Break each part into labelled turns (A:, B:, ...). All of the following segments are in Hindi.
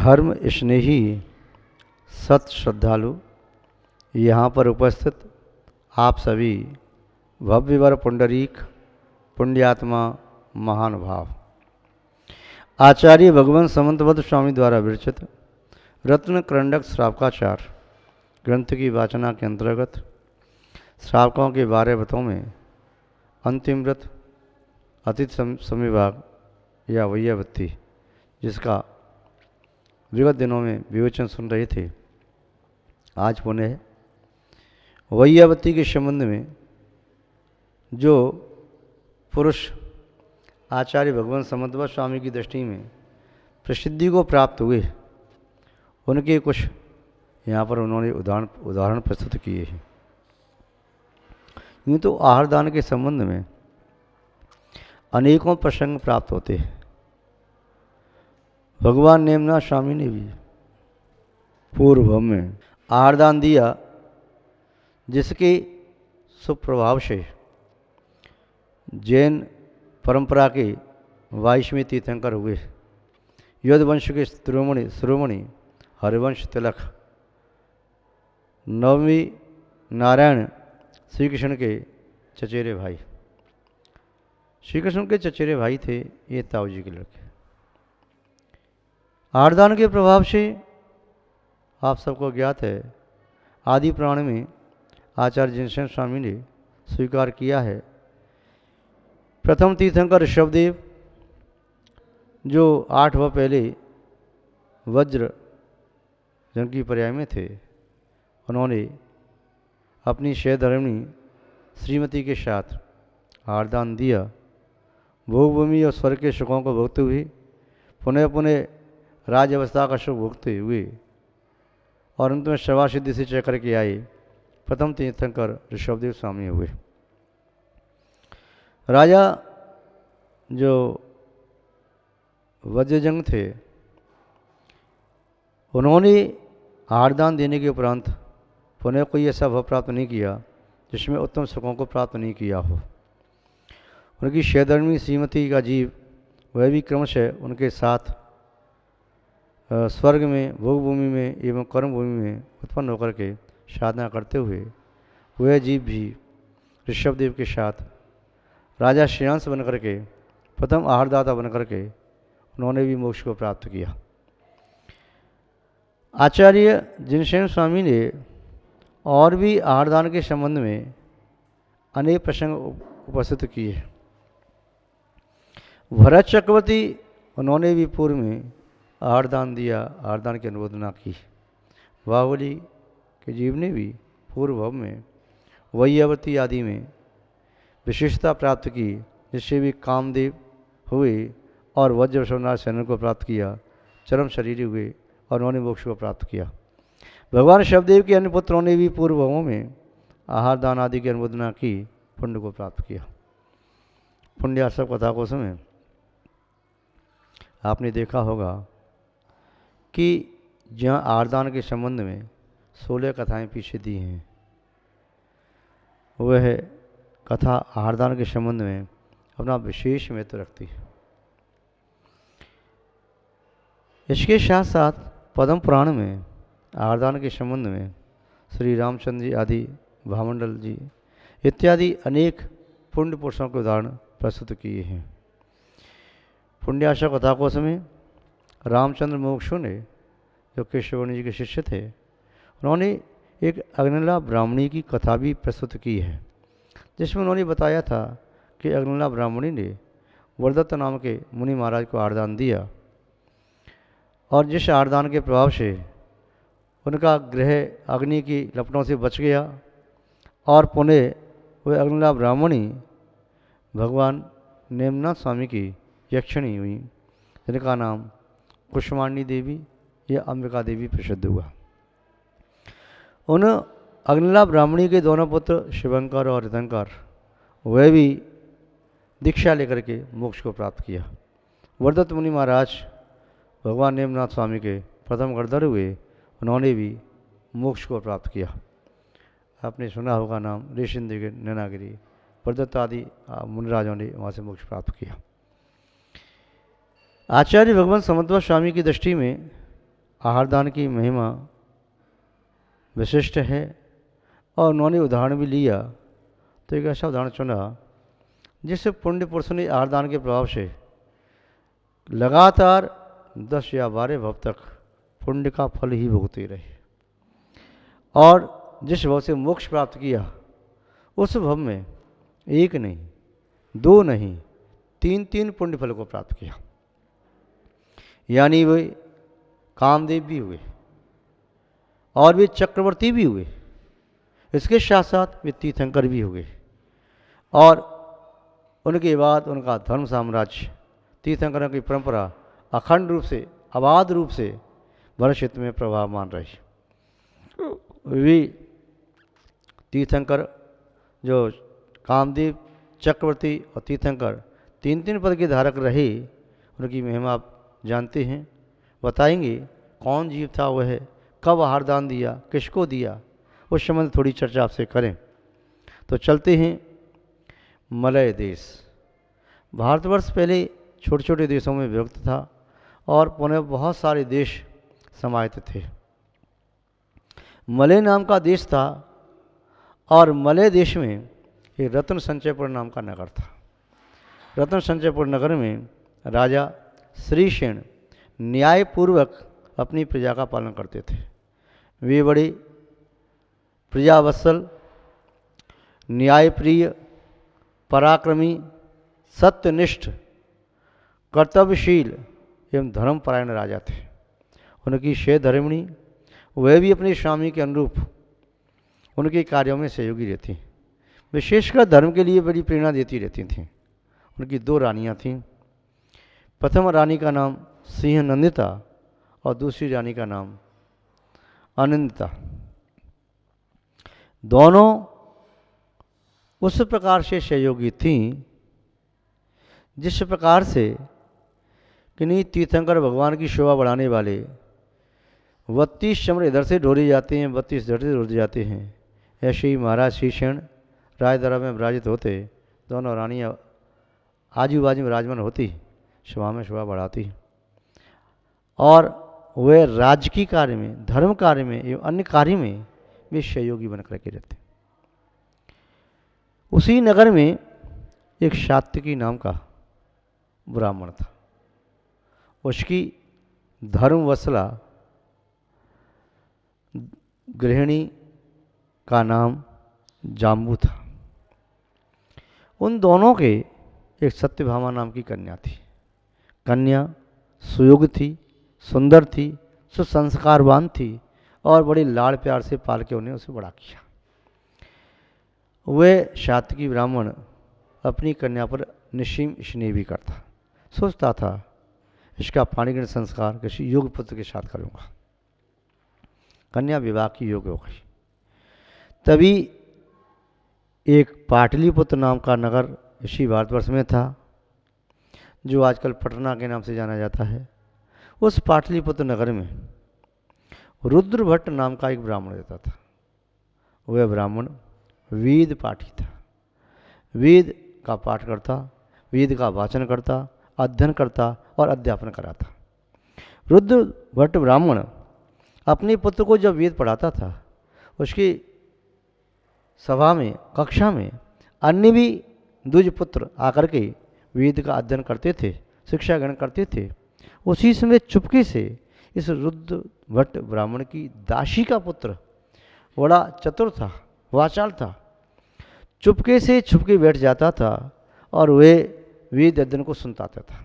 A: धर्म स्नेही सत श्रद्धालु, यहाँ पर उपस्थित आप सभी भव्यवर पुंडरीक पुण्यात्मा महानुभाव, आचार्य भगवान समंतबद्ध स्वामी द्वारा विरचित रत्न करंडक श्रावकाचार ग्रंथ की वाचना के अंतर्गत श्रावकों के 12 व्रतों में अंतिम व्रत अतिथि समिभाग या वैयावृत्ति, जिसका विगत दिनों में विवेचन सुन रहे थे, आज पुनः वैयावृत्ति के संबंध में जो पुरुष आचार्य भगवान समंतबद्ध स्वामी की दृष्टि में प्रसिद्धि को प्राप्त हुए, उनके कुछ यहाँ पर उन्होंने उदाहरण प्रस्तुत किए हैं। यूँ तो आहार दान के संबंध में अनेकों प्रसंग प्राप्त होते हैं। भगवान नेमनाथ स्वामी ने भी पूर्व में आहार दान दिया, जिसके सुप्रभाव से जैन परंपरा के 22वें तीर्थंकर हुए यदुवंश के शिरोमणि हरिवंश तिलक, 9वीं नारायण श्री कृष्ण के चचेरे भाई, श्री कृष्ण के चचेरे भाई थे ये ताऊ जी के लड़के। आहारदान के प्रभाव से आप सबको ज्ञात है, आदि पुराण में आचार्य जिनसेन स्वामी ने स्वीकार किया है। प्रथम तीर्थंकर ऋषभदेव जो 8 वर्ष पहले वज्र जन की पर्याय में थे, उन्होंने अपनी सहधर्मिणी श्रीमती के साथ आहारदान दिया। भोगभूमि और स्वर्ग के सुखों को भोगते हुए पुनः पुनः राज अवस्था का सुख भोगते हुए और अंत में शवा सिद्धि से चय करके आए प्रथम तीर्थंकर ऋषभदेव स्वामी हुए। राजा जो वज्रजंग थे, उन्होंने आहारदान देने के उपरांत पुनः कोई ऐसा भव प्राप्त नहीं किया जिसमें उत्तम सुखों को प्राप्त नहीं किया हो। उनकी सहधर्मिणी श्रीमती का जीव वह भी क्रमशः उनके साथ स्वर्ग में, भोगभूमि में एवं कर्मभूमि में उत्पन्न होकर के साधना करते हुए वह जीव भी ऋषभदेव के साथ राजा श्रेयांश बन करके प्रथम आहारदाता बन करके उन्होंने भी मोक्ष को प्राप्त किया। आचार्य जिनसेन स्वामी ने और भी आहारदान के संबंध में अनेक प्रसंग उपस्थित किए। भरत चक्रवर्ती, उन्होंने भी पूर्व में आहारदान दिया, आहारदान की अनुमोदना की। बाहुबली के जीव ने भी पूर्व में वैयावृत्ति आदि में विशेषता प्राप्त की, जिससे भी कामदेव हुए और वज्रवशनाथ सेन को प्राप्त किया, चरम शरीर हुए और उन्होंने मोक्ष को प्राप्त किया। भगवान शवदेव के अन्य पुत्रों ने भी पूर्वों में आहार दान आदि की अनुमोदना की, पुण्य को प्राप्त किया। पुण्यासव कथा को समय आपने देखा होगा कि जहाँ आहारदान के संबंध में 16 कथाएं पीछे दी हैं, वह कथा आहारदान के संबंध में अपना विशेष महत्व रखती है। इसके साथ साथ पद्म पुराण में आहारदान के संबंध में श्री रामचंद्र जी आदि, भामंडल जी इत्यादि अनेक पुण्य पुरुषों के उदाहरण प्रस्तुत किए हैं। पुण्याशा कथा कोश में रामचंद्र मोक्षु ने, जो केशवणी जी के शिष्य थे, उन्होंने एक अग्निला ब्राह्मणी की कथा भी प्रस्तुत की है, जिसमें उन्होंने बताया था कि अग्निला ब्राह्मणी ने वरदत्त नाम के मुनि महाराज को आहारदान दिया और जिस आहारदान के प्रभाव से उनका गृह अग्नि की लपटों से बच गया और पुनः वह अग्निला ब्राह्मणी भगवान नेमनाथ स्वामी की यक्षिणी हुई, जिनका नाम कुष्मांडी देवी या अंबिका देवी प्रसिद्ध हुआ। उन अग्निला ब्राह्मणी के दोनों पुत्र शिवंकर और रितंकर, वह भी दीक्षा लेकर के मोक्ष को प्राप्त किया। वरदत्त मुनि महाराज भगवान नेमनाथ स्वामी के प्रथम गणधर हुए, उन्होंने भी मोक्ष को प्राप्त किया। आपने सुना होगा नाम ऋषिंद्र नैनागिरी, वरदत्त आदि मुनिराजों ने वहाँ से मोक्ष प्राप्त किया। आचार्य भगवान समंतबद्ध स्वामी की दृष्टि में आहारदान की महिमा विशिष्ट है। और उन्होंने उदाहरण भी लिया, तो एक ऐसा उदाहरण चुना जिस पुण्य पुरुष ने आहारदान के प्रभाव से लगातार 10 या 12 भव तक पुण्य का फल ही भोगते रहे, और जिस भव से मोक्ष प्राप्त किया उस भव में एक नहीं, 2 नहीं, 3 पुण्य फल को प्राप्त किया। यानी वे कामदेव भी हुए और वे चक्रवर्ती भी हुए, इसके साथ साथ वे तीर्थंकर भी हुए, और उनके बाद उनका धर्म साम्राज्य, तीर्थंकरों की परंपरा अखंड रूप से, अबाध रूप से भारत क्षेत्र में प्रभाव मान रही। वे तीर्थंकर जो कामदेव, चक्रवर्ती और तीर्थंकर 3 पद के धारक रहे, उनकी महिमा आप जानते हैं। बताएंगे कौन जीव था वह, कब आहार दान दिया, किसको दिया, उस संबंध थोड़ी चर्चा आपसे करें। तो चलते हैं मलय देश। भारतवर्ष पहले छोटे छोटे देशों में विभक्त था और पुनः बहुत सारे देश समाहित थे। मलय नाम का देश था और मलय देश में एक रत्न संचयपुर नाम का नगर था। रत्न संचयपुर नगर में राजा श्रीसेन न्यायपूर्वक अपनी प्रजा का पालन करते थे। वे बड़े प्रजावत्सल, न्यायप्रिय, पराक्रमी, सत्यनिष्ठ, कर्तव्यशील एवं धर्मपरायण राजा थे। उनकी सहधर्मिणी वह भी अपने स्वामी के अनुरूप उनके कार्यों में सहयोगी रहती, विशेषकर धर्म के लिए बड़ी प्रेरणा देती रहती थीं। उनकी 2 रानियां थीं। प्रथम रानी का नाम सिंह नंदिता और दूसरी रानी का नाम अनंदिता। दोनों उस प्रकार से सहयोगी थीं जिस प्रकार से किन्हीं तीर्थंकर भगवान की शोभा बढ़ाने वाले 32 चम्र इधर से ढोले जाते हैं, 32 इधर से ढोले जाते हैं। ऐसे ही महाराज श्रीसेन राजदरबार में विराजित होते, दोनों रानियाँ आजू बाजू में विराजमान होती, शोभा में शोभा बढ़ाती, और वे राजकीय कार्य में, धर्म कार्य में एवं अन्य कार्य में वे सहयोगी बनकर के रहते। उसी नगर में एक सात्विकी नाम का ब्राह्मण था। उसकी धर्मवत्सला गृहिणी का नाम जाम्बू था। उन दोनों के एक सत्यभामा नाम की कन्या थी। कन्या सुयोग्य थी, सुंदर थी, सुसंस्कारवान थी और बड़ी लाड़ प्यार से पाल के उन्हें उसे बड़ा किया। वह सात्विकी ब्राह्मण अपनी कन्या पर निश्चिम स्नेह भी करता, सोचता था इसका पाणिग्रहण संस्कार किसी योग्य पुत्र के साथ करूँगा। कन्या विवाह की योग्य हो गई। तभी एक पाटलिपुत्र नाम का नगर इसी भारतवर्ष में था, जो आजकल पटना के नाम से जाना जाता है। उस पाटलिपुत्र नगर में रुद्र भट्ट नाम का एक ब्राह्मण रहता था। वह ब्राह्मण वेद पाठी था, वेद का पाठ करता, वेद का वाचन करता, अध्ययन करता और अध्यापन कराता। रुद्र भट्ट ब्राह्मण अपने पुत्र को जब वेद पढ़ाता था, उसकी सभा में, कक्षा में अन्य भी द्विज पुत्र आकर के वेद का अध्ययन करते थे, शिक्षा ग्रहण करते थे। उसी समय चुपके से इस रुद्र भट्ट ब्राह्मण की दासी का पुत्र बड़ा चतुर था, वाचाल था, चुपके से छुपके बैठ जाता था और वह वेद अध्ययन को सुनता था।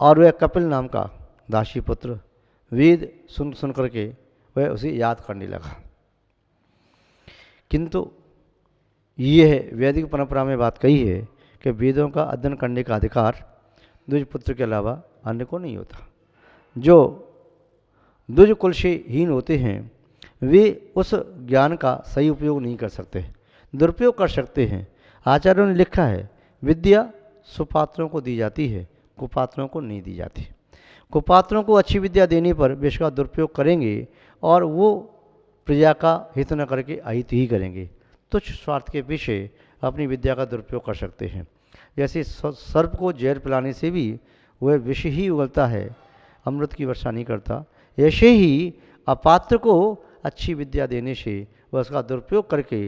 A: और वह कपिल नाम का दासी पुत्र वेद सुन सुन करके वह उसे याद करने लगा। किंतु यह वैदिक परंपरा में बात कही है कि वेदों का अध्ययन करने का अधिकार द्विज पुत्र के अलावा अन्य को नहीं होता। जो द्विज कुल से हीन होते हैं वे उस ज्ञान का सही उपयोग नहीं कर सकते, दुरुपयोग कर सकते हैं। आचार्यों ने लिखा है, विद्या सुपात्रों को दी जाती है, कुपात्रों को नहीं दी जाती। कुपात्रों को अच्छी विद्या देने पर वे इसका दुरुपयोग करेंगे और वो प्रजा का हित न करके अहित ही करेंगे, तुच्छ स्वार्थ के पीछे अपनी विद्या का दुरुपयोग कर सकते हैं। जैसे सर्प को जहर पिलाने से भी वह विष ही उगलता है, अमृत की वर्षा नहीं करता, ऐसे ही अपात्र को अच्छी विद्या देने से वह उसका दुरुपयोग करके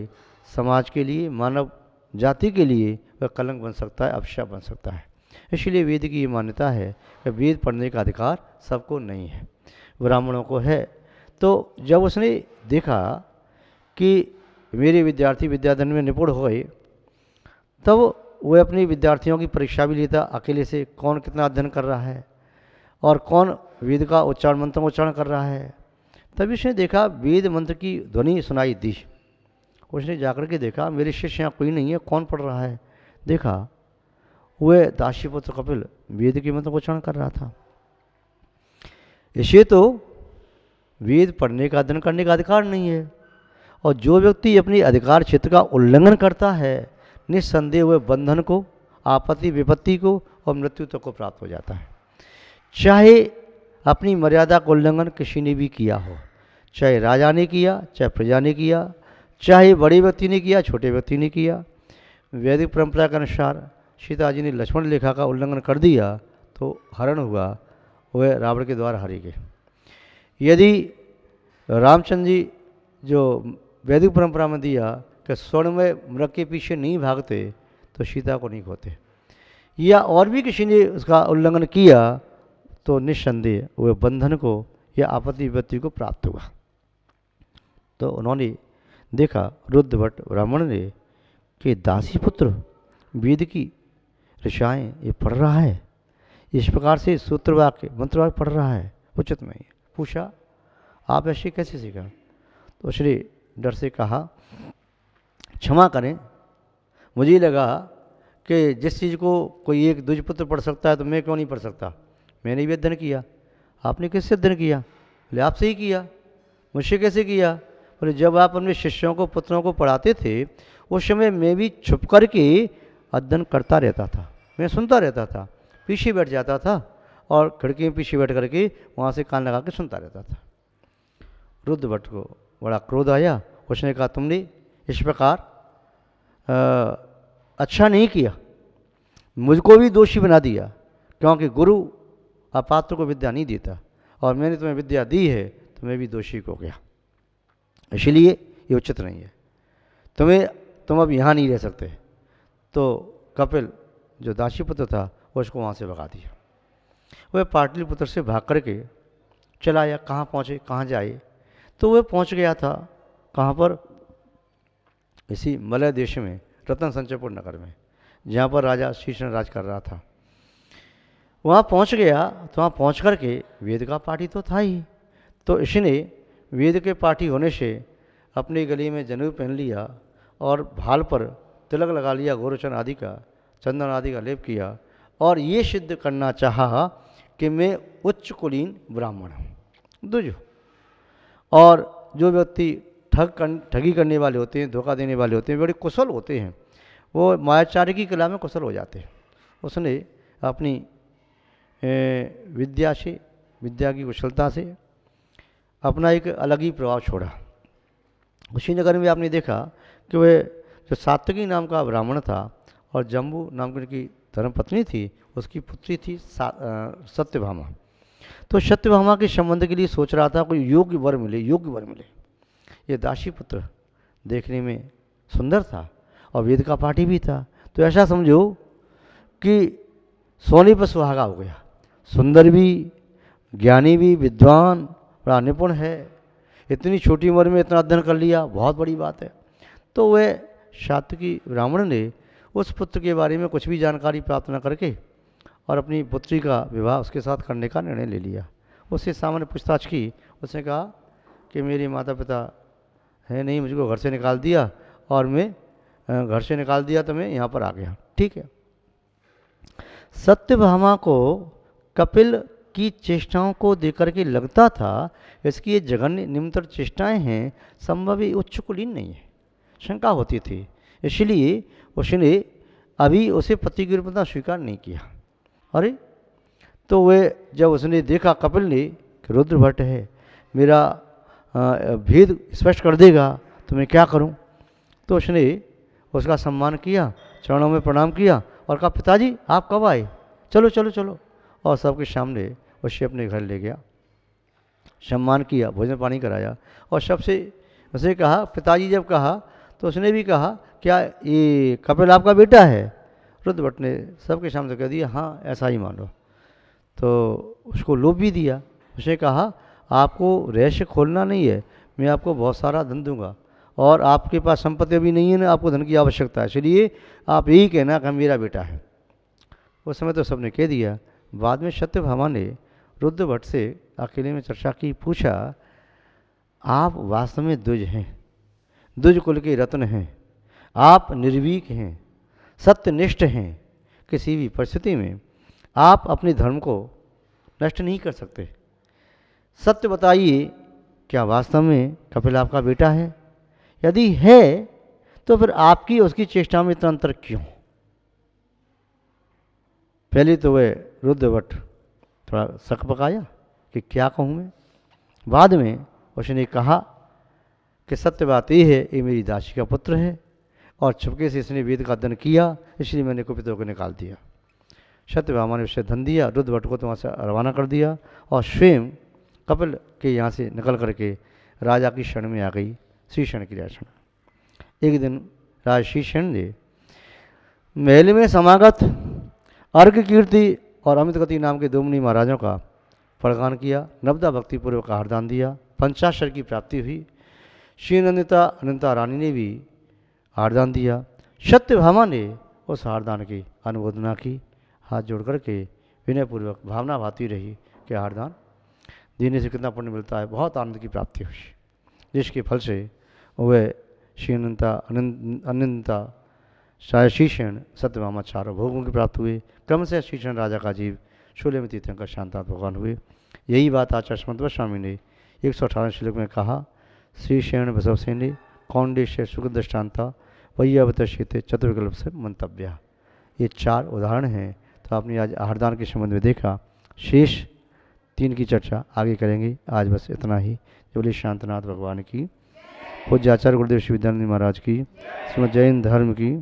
A: समाज के लिए, मानव जाति के लिए वह कलंक बन सकता है, अभिशाप बन सकता है। इसलिए वेद की ये मान्यता है कि वेद पढ़ने का अधिकार सबको नहीं है, ब्राह्मणों को है। तो जब उसने देखा कि मेरे विद्यार्थी विद्याधन में निपुण हो गए, तब वह अपनी विद्यार्थियों की परीक्षा भी लेता अकेले से, कौन कितना अध्ययन कर रहा है और कौन वेद का उच्चारण मंत्र का उच्चारण कर रहा है। तभी उसने देखा वेद मंत्र की ध्वनि सुनाई दी। उसने जाकर के देखा मेरे शिष्य यहाँ कोई नहीं है, कौन पढ़ रहा है। देखा वह दासीपुत्र कपिल वेद के मंत्र को उच्चारण कर रहा था। इसे तो वेद पढ़ने का अध्ययन करने का अधिकार नहीं है, और जो व्यक्ति अपने अधिकार क्षेत्र का उल्लंघन करता है निस्संदेह वह बंधन को, आपत्ति विपत्ति को और मृत्यु तक को प्राप्त हो जाता है। चाहे अपनी मर्यादा का उल्लंघन किसी ने भी किया हो, चाहे राजा ने किया, चाहे प्रजा ने किया, चाहे बड़े व्यक्ति ने किया, छोटे व्यक्ति ने किया। वैदिक परंपरा के अनुसार सीता जी ने लक्ष्मण रेखा का उल्लंघन कर दिया तो हरण हुआ, वह रावण के द्वारा हरी गए। यदि रामचंद्र जी जो वैदिक परंपरा में दिया कि स्वर्णमय मृग के पीछे नहीं भागते तो सीता को नहीं खोते, या और भी किसी ने उसका उल्लंघन किया तो निस्संदेह वह बंधन को या आपत्ति विपत्ति को प्राप्त हुआ। तो उन्होंने देखा रुद्रभट्ट ब्राह्मण ने कि दासी पुत्र वेद की ऋषाएँ ये पढ़ रहा है, इस प्रकार से सूत्र वाक्य मंत्र वाक्य पढ़ रहा है, उचित नहीं है। पूछा आप ऐसे कैसे सीखा? तो उसने डर से कहा क्षमा करें, मुझे लगा कि जिस चीज़ को कोई एक द्विजपुत्र पढ़ सकता है तो मैं क्यों नहीं पढ़ सकता। मैंने भी अध्ययन किया। आपने किससे अध्ययन किया? बोले आपसे ही किया। मुझसे कैसे किया? बोले जब आप अपने शिष्यों को पुत्रों को पढ़ाते थे उस समय मैं भी छुप करके अध्ययन करता रहता था, मैं सुनता रहता था, पीछे बैठ जाता था और खिड़की में पीछे बैठ करके वहाँ से कान लगा के सुनता रहता था। रुद्रभट्ट को बड़ा क्रोध आया। उसने कहा तुमने इस प्रकार अच्छा नहीं किया, मुझको भी दोषी बना दिया, क्योंकि गुरु अपात्र को विद्या नहीं देता और मैंने तुम्हें विद्या दी है तो मैं भी दोषी हो गया, इसलिए ये उचित नहीं है, तुम अब यहाँ नहीं रह सकते। तो कपिल जो दासीपुत्र था वो उसको वहाँ से भगा दिया। वह पाटलिपुत्र से भाग करके चला या कहाँ पहुँचे, कहाँ जाए। तो वह पहुँच गया था कहाँ पर, इसी मलय देश में रतन संचयपुर नगर में, जहाँ पर राजा शीशन राज कर रहा था। वहाँ पहुँच गया तो वहाँ पहुँच करके वेद का पाठी तो था ही, तो इसने वेद के पाठी होने से अपने गले में जनेऊ पहन लिया और भाल पर तिलक लगा लिया, गोरोचन आदि का, चंदन आदि का लेप किया और ये सिद्ध करना चाहा कि मैं उच्च कुलीन ब्राह्मण हूँ। दूजो और जो व्यक्ति ठगी करने वाले होते हैं, धोखा देने वाले होते हैं, बड़े कुशल होते हैं, वो मायाचार्य की कला में कुशल हो जाते हैं। उसने अपनी विद्या से, विद्या की कुशलता से अपना एक अलग ही प्रभाव छोड़ा। उसी नगर में आपने देखा कि वह जो सात्विकी नाम का ब्राह्मण था और जम्बू नाम की धर्मपत्नी थी, उसकी पुत्री थी सत्यभामा। तो सत्यभामा के संबंध के लिए सोच रहा था कोई योग्य वर मिले, योग्य वर मिले। ये दासी पुत्र देखने में सुंदर था और वेद का पाठी भी था, तो ऐसा समझो कि सोने पर सुहागा हो गया, सुंदर भी, ज्ञानी भी, विद्वान, बड़ा निपुण है, इतनी छोटी उम्र में इतना अध्ययन कर लिया, बहुत बड़ी बात है। तो वह सात्विकी ब्राह्मण ने उस पुत्र के बारे में कुछ भी जानकारी प्राप्त न करके और अपनी पुत्री का विवाह उसके साथ करने का निर्णय ले लिया। उससे सामान्य पूछताछ की, उसने कहा कि मेरे माता पिता है नहीं, मुझको घर से निकाल दिया और मैं घर से निकाल दिया तो मैं यहाँ पर आ गया। ठीक है। सत्यभामा को कपिल की चेष्टाओं को देकर के लगता था इसकी ये जघन्य निम्नतर चेष्टाएं हैं, संभव ही उच्च कुलीन नहीं है, शंका होती थी। इसलिए उसने अभी उसे पति के रूप में स्वीकार नहीं किया। अरे तो वह जब उसने देखा कपिल ने कि रुद्रभट्ट है, मेरा भेद स्पष्ट कर देगा तो मैं क्या करूं, तो उसने उसका सम्मान किया, चरणों में प्रणाम किया और कहा पिताजी आप कब आए, चलो चलो चलो, और सबके सामने उसे अपने घर ले गया, सम्मान किया, भोजन पानी कराया और सबसे उसे कहा, पिताजी जब कहा तो उसने भी कहा क्या ये कपिल आपका बेटा है? रुद्र भट्ट ने सबके सामने कह दिया हाँ ऐसा ही मानो। तो उसको लोभ भी दिया, उसने कहा आपको रहस्य खोलना नहीं है, मैं आपको बहुत सारा धन दूंगा और आपके पास संपत्ति भी नहीं है ना आपको धन की आवश्यकता है, इसलिए आप यही कहना कि मेरा बेटा है। उस समय तो सबने कह दिया। बाद में सत्यभामा ने रुद्र भट्ट से अकेले में चर्चा की, पूछा आप वास्तव में द्विज हैं, द्विज कुल के रत्न हैं, आप निर्भीक हैं, सत्यनिष्ठ हैं, किसी भी परिस्थिति में आप अपने धर्म को नष्ट नहीं कर सकते। सत्य बताइए, क्या वास्तव में कपिल आपका बेटा है? यदि है तो फिर आपकी उसकी चेष्टा में इतना अंतर क्यों? पहले तो वह रुद्र भट्ट थोड़ा शक पकाया कि क्या कहूँ मैं। बाद में उसने कहा कि सत्य बात ये है, ये मेरी दासी का पुत्र है और छुपके से इसने वेद का अध्ययन किया, इसलिए मैंने कुपित होकर निकाल दिया। सत्यभामा ने उसे धन दिया, रुद्र भट्ट को तो वहाँ से रवाना कर दिया और स्वयं कपिल के यहाँ से निकल करके राजा की शरण में आ गई, श्रीशण की राजशरण। एक दिन राजा श्रीशण ने महल में समागत अर्घ कीर्ति और अमित गति नाम के दो मुनि महाराजों का प्रगान किया, नवदा भक्तिपूर्वक आहारदान दिया, पंचाक्षर की प्राप्ति हुई। श्री नंदिता अनंता रानी ने भी आहारदान दिया। सत्यभामा ने उस आहारदान की अनुमोदना की, हाथ जोड़ करके विनयपूर्वक भावना भाती रही कि आहारदान देने से कितना पुण्य मिलता है, बहुत आनंद की प्राप्ति हुई, जिसके फल से वह श्री अनंता श्रीशण सत्यभामा चारों भोगों की प्राप्त हुए। क्रम से श्रीशण राजा का जीव शूल्य में तीर्थंकर शांतात्मा भगवान हुए। यही बात आचार्य समन्वय स्वामी ने 118 श्लोक में कहा, श्रीशण बसवसेने कौंडेश सुख दृष्टान्ता वही अवतशित चतुर्विकल्प से मंतव्य। ये 4 उदाहरण हैं। तो आपने आज आहारदान के संबंध में देखा, शेष 3 की चर्चा आगे करेंगे। आज बस इतना ही। बोले शांतनाथ भगवान की, पूज्य आचार्य गुरुदेव श्री विद्यानंद महाराज की, श्रीमद् जैन धर्म की।